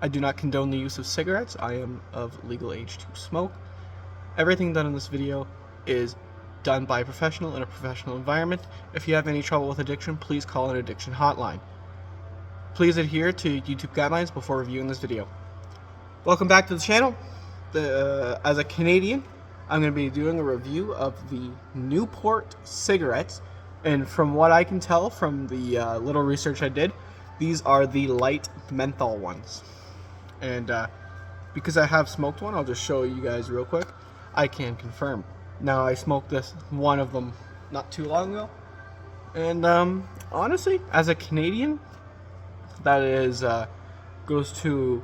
I do not condone the use of cigarettes. I am of legal age to smoke. Everything done in this video is done by a professional in a professional environment. If you have any trouble with addiction, please call an addiction hotline. Please adhere to YouTube guidelines before reviewing this video. Welcome back to the channel. As a Canadian, I'm going to be doing a review of the Newport cigarettes, and from what I can tell from the little research I did, these are the light menthol ones. And because I have smoked one, I'll just show you guys real quick. I can confirm. Now, I smoked one of them not too long ago, and honestly, as a Canadian that is goes to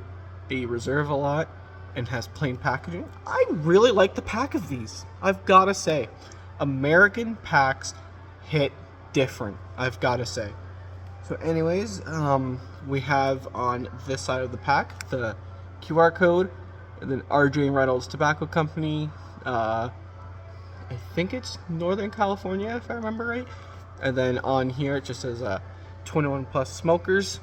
a reserve a lot and has plain packaging, I really like the pack of these. I've got to say, American packs hit different, I've got to say. So anyways, we have on this side of the pack the QR code, and then RJ Reynolds Tobacco Company. I think it's Northern California, if I remember right. And then on here it just says 21 plus smokers,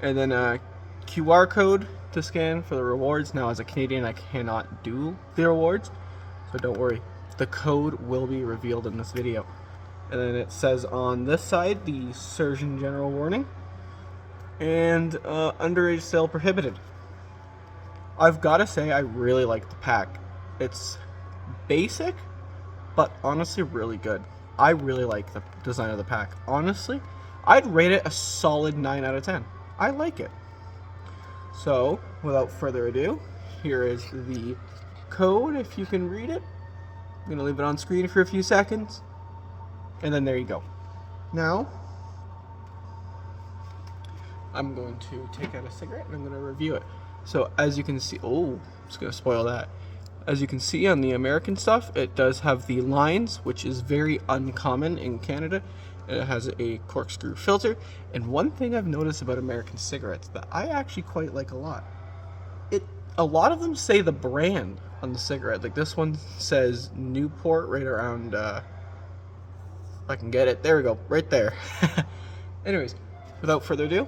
and then a QR code to scan for the rewards. Now, as a Canadian, I cannot do the rewards, so don't worry, the code will be revealed in this video. And then it says on this side the Surgeon General warning and underage sale prohibited. I've got to say, I really like the pack. It's basic, but honestly really good. I really like the design of the pack. Honestly, I'd rate it a solid 9 out of 10. I like it. So, without further ado, here is the code, if you can read it. I'm going to leave it on screen for a few seconds, and then there you go. Now, I'm going to take out a cigarette and I'm going to review it. So, as you can see, oh, it's going to spoil that. As you can see on the American stuff, it does have the lines, which is very uncommon in Canada. It has a corkscrew filter, and one thing I've noticed about American cigarettes that I actually quite like a lot, a lot of them say the brand on the cigarette. Like this one says Newport right around, if I can get it, there we go, right there. Anyways, without further ado,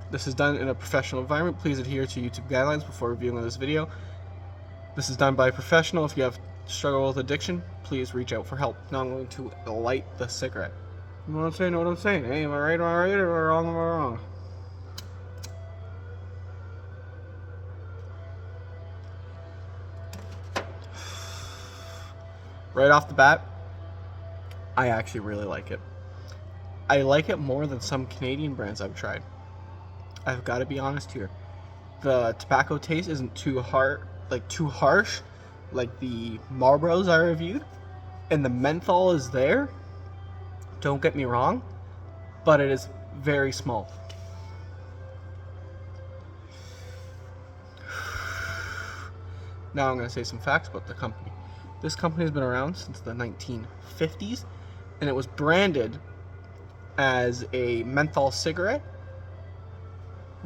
this is done in a professional environment. Please adhere to YouTube guidelines before reviewing this video. This is done by a professional. If you have struggle with addiction, please reach out for help. Now I'm going to light the cigarette. You know what I'm saying? Know what I'm saying? Hey, am I right? Am I right? Or am I wrong? Am I wrong? Right off the bat, I actually really like it. I like it more than some Canadian brands I've tried. I've got to be honest here. The tobacco taste isn't too harsh like the Marlboros I reviewed, and the menthol is there. Don't get me wrong, but it is very small. Now I'm going to say some facts about the company. This company has been around since the 1950s, and it was branded as a menthol cigarette,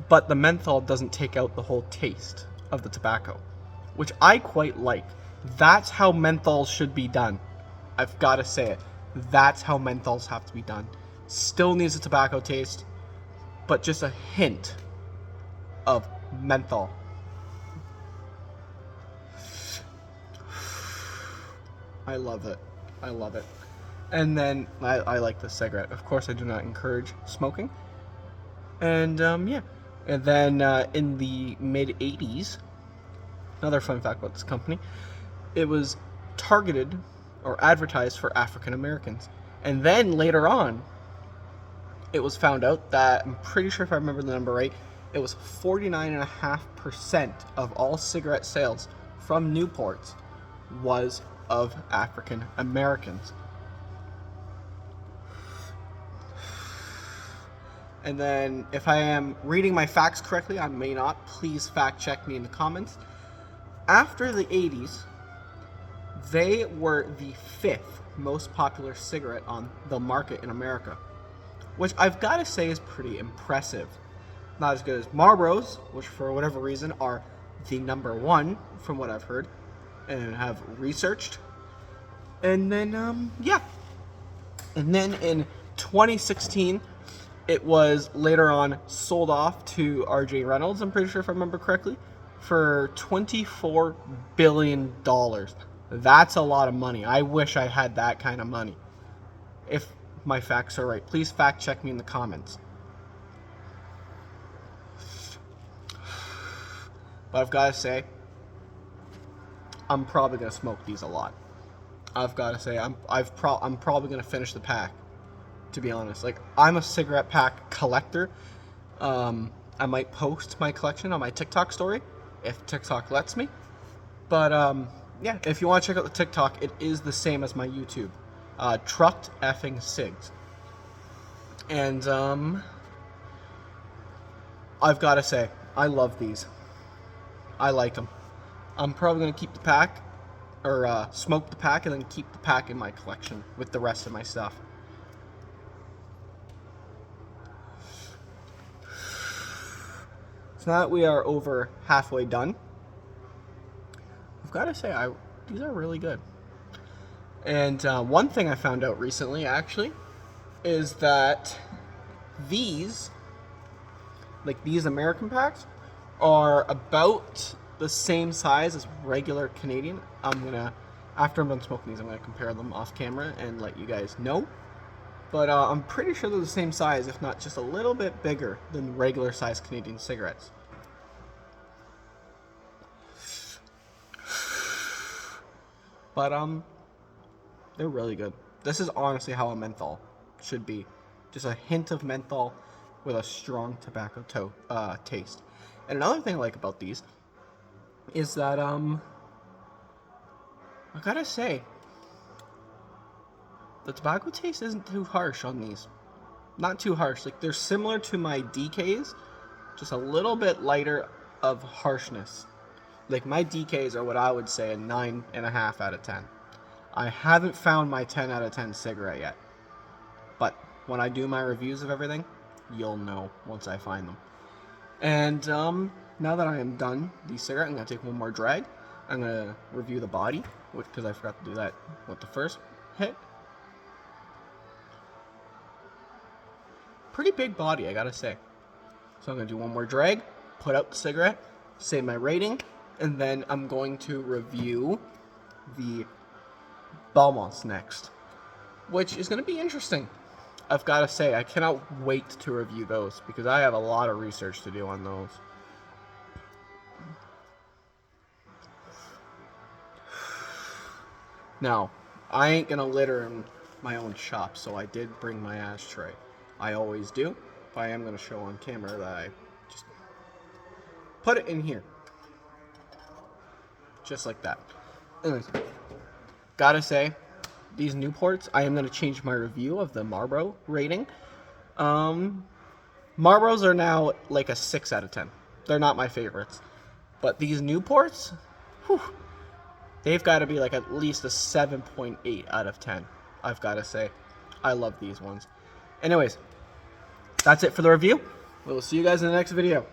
but the menthol doesn't take out the whole taste of the tobacco, which I quite like. That's how menthols should be done. I've got to say it. That's how menthols have to be done. Still needs a tobacco taste, but just a hint of menthol. I love it. I love it. And then I like the cigarette. Of course, I do not encourage smoking. And yeah. And then in the mid-80s, another fun fact about this company, it was targeted or advertised for African Americans. And then later on, it was found out that, I'm pretty sure if I remember the number right, it was 49.5% of all cigarette sales from Newports was of African Americans. And then, if I am reading my facts correctly, I may not, please fact check me in the comments. After the 80s, they were the 5th most popular cigarette on the market in America, which I've got to say is pretty impressive. Not as good as Marlboros, which for whatever reason are the #1 from what I've heard and have researched. And then, yeah. And then in 2016, It was later on sold off to RJ Reynolds, I'm pretty sure if I remember correctly, for $24 billion. That's a lot of money. I wish I had that kind of money. If my facts are right, please fact check me in the comments. But I've got to say, I'm probably going to smoke these a lot. I've got to say, I'm probably going to finish the pack, to be honest. Like, I'm a cigarette pack collector. I might post my collection on my TikTok story, if TikTok lets me. But, yeah, if you want to check out the TikTok, it is the same as my YouTube. Trucked effing cigs. And, I've got to say, I love these. I like them. I'm probably going to keep the pack, or smoke the pack, and then keep the pack in my collection with the rest of my stuff. So now that we are over halfway done, I've got to say, these are really good. And one thing I found out recently, actually, is that these American packs, are about the same size as regular Canadian. After I'm done smoking these, I'm gonna compare them off camera and let you guys know. But I'm pretty sure they're the same size, if not just a little bit bigger than regular size Canadian cigarettes. But they're really good. This is honestly how a menthol should be. Just a hint of menthol with a strong tobacco taste. And another thing I like about these is that, I gotta say, the tobacco taste isn't too harsh on these. Not too harsh. Like, they're similar to my DKs, just a little bit lighter of harshness. Like, my DKs are what I would say a 9.5 out of 10. I haven't found my 10 out of 10 cigarette yet. But when I do my reviews of everything, you'll know once I find them. And now that I am done the cigarette, I'm going to take one more drag. I'm going to review the body, because I forgot to do that with the first hit. Pretty big body, I gotta say. So I'm going to do one more drag, put out the cigarette, say my rating, and then I'm going to review the Belmonts next, which is going to be interesting. I've got to say, I cannot wait to review those, because I have a lot of research to do on those. Now, I ain't going to litter in my own shop, so I did bring my ashtray. I always do, but I am going to show on camera that I just put it in here. Just like that. Anyways, gotta say, these Newports, I am going to change my review of the Marlboro rating. Marlboros are now like a 6 out of 10. They're not my favorites. But these Newports, whew, they've got to be like at least a 7.8 out of 10. I've got to say, I love these ones. Anyways, that's it for the review. We'll see you guys in the next video.